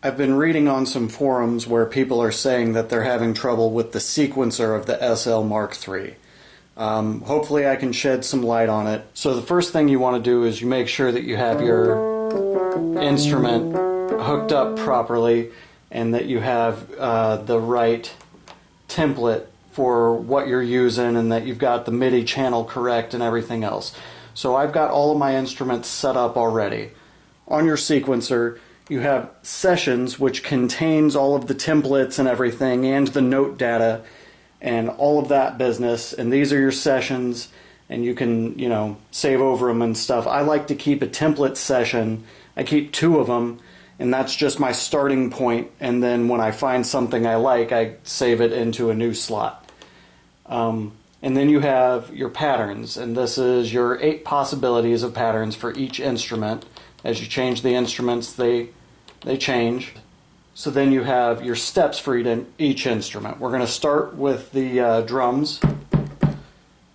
I've been reading on some forums where people are saying that they're having trouble with the sequencer of the SL Mark III. Hopefully I can shed some light on it. So the first thing you want to do is you make sure that you have your instrument hooked up properly and that you have the right template for what you're using and that you've got the MIDI channel correct and everything else. So I've got all of my instruments set up already. On your sequencer, you have sessions which contains all of the templates and everything and the note data and all of that business, and these are your sessions and you can, you know, save over them and stuff. I like to keep a template session. I keep 2 of them, and that's just my starting point, and then when I find something I like, I save it into a new slot. And then you have your patterns, and this is your 8 possibilities of patterns for each instrument. As you change the instruments, they change. So then you have your steps for each instrument. We're going to start with the drums,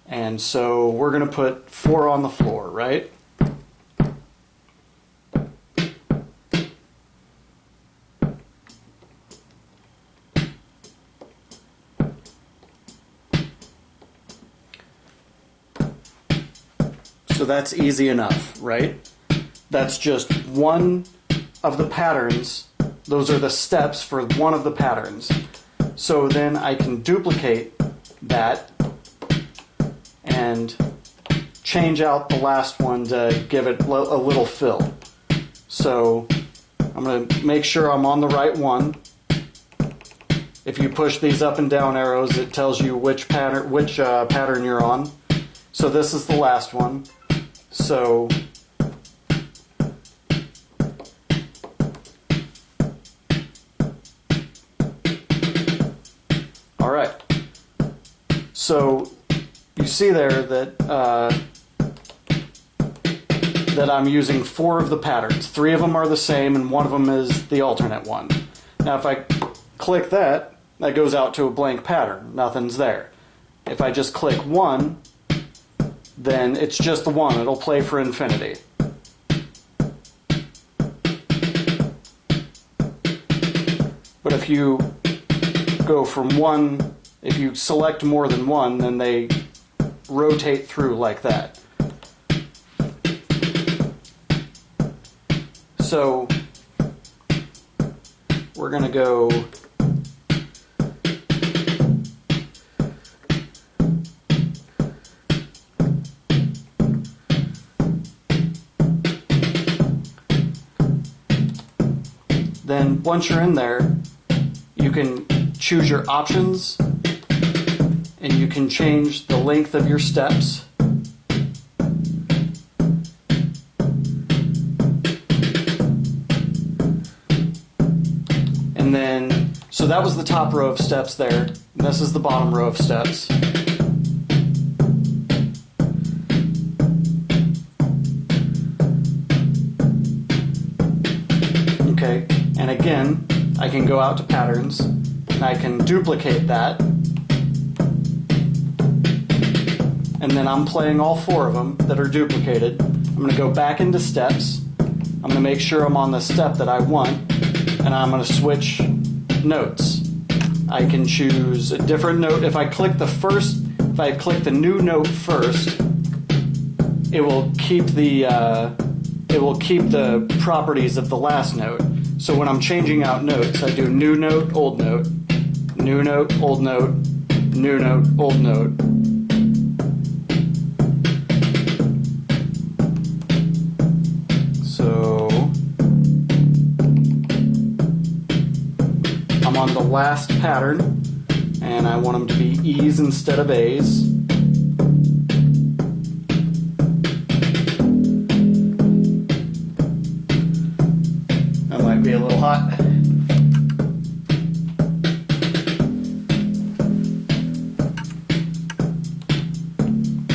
and so we're going to put 4 on the floor, right? So that's easy enough, right? That's just one of the patterns. Those are the steps for one of the patterns. So then I can duplicate that and change out the last one to give it a little fill. So I'm going to make sure I'm on the right one. If you push these up and down arrows, it tells you which pattern you're on. So this is the last one. So all right. So you see there that that I'm using 4 of the patterns. 3 of them are the same, and 1 of them is the alternate one. Now, if I click that, that goes out to a blank pattern. Nothing's there. If I just click 1, then it's just the 1. It'll play for infinity. But if you go from 1, if you select more than 1, then they rotate through like that. So we're going to go then once you're in there, you can choose your options and you can change the length of your steps. And then, so that was the top row of steps there. This is the bottom row of steps. Okay, and again, I can go out to patterns and I can duplicate that. And then I'm playing all 4 of them that are duplicated. I'm going to go back into steps. I'm going to make sure I'm on the step that I want, and I'm going to switch notes. I can choose a different note. If I click the new note first, it will keep the properties of the last note. So when I'm changing out notes, I do new note, old note, new note, old note, new note, old note. So I'm on the last pattern, and I want them to be E's instead of A's. That might be a little hot.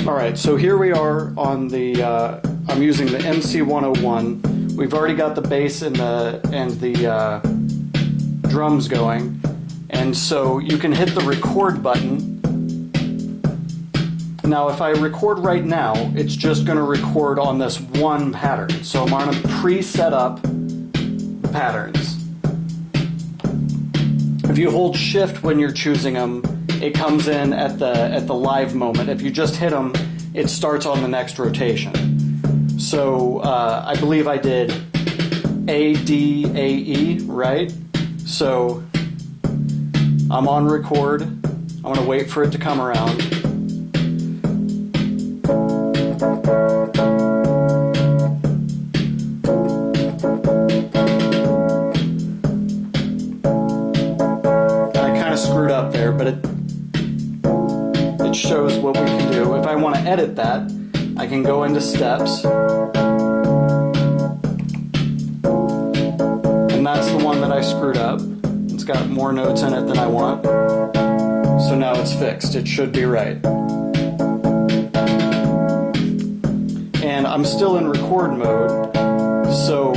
Alright, so here we are on the, I'm using the MC101. We've already got the bass and the drums going. And so you can hit the record button. Now if I record right now, it's just going to record on this one pattern. So I'm going to pre-set up patterns. If you hold shift when you're choosing them, it comes in at the live moment. If you just hit them, it starts on the next rotation. So I believe I did A, D, A, E, right? So I'm on record. I'm going to wait for it to come around. Screwed up there, but it shows what we can do. If I want to edit that, I can go into steps, and that's the one that I screwed up. It's got more notes in it than I want, so now it's fixed. It should be right. And I'm still in record mode, so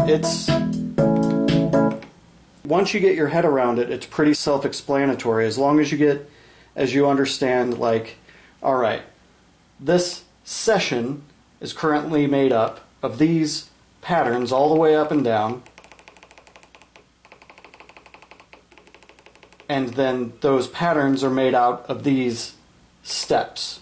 it's once you get your head around it, it's pretty self-explanatory. As long as you understand, like, all right, this session is currently made up of these patterns all the way up and down, and then those patterns are made out of these steps.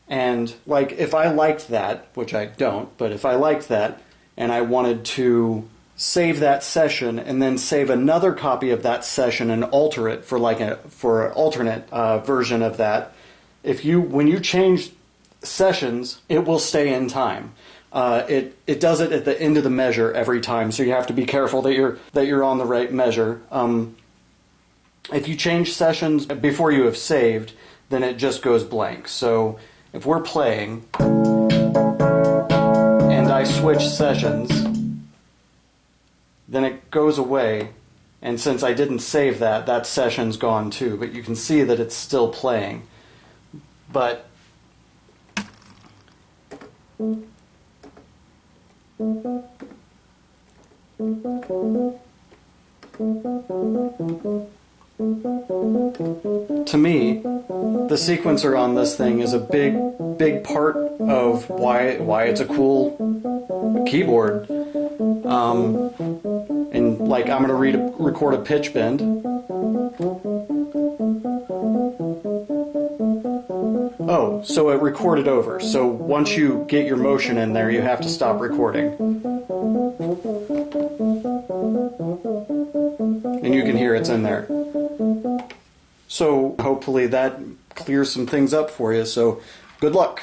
And like, if I liked that, which I don't, but if I liked that and I wanted to save that session and then save another copy of that session and alter it for like for an alternate version of that, when you change sessions, it will stay in time. It does it at the end of the measure every time, so you have to be careful that you're on the right measure. If you change sessions before you have saved, then it just goes blank. So if we're playing and I switch sessions, then it goes away, and since I didn't save that, that session's gone too, but you can see that it's still playing. But to me, the sequencer on this thing is a big part of why it's a cool keyboard. And like, I'm going to record a pitch bend. Oh, so it recorded over. So once you get your motion in there, you have to stop recording. And you can hear it's in there. So hopefully that clears some things up for you. So good luck.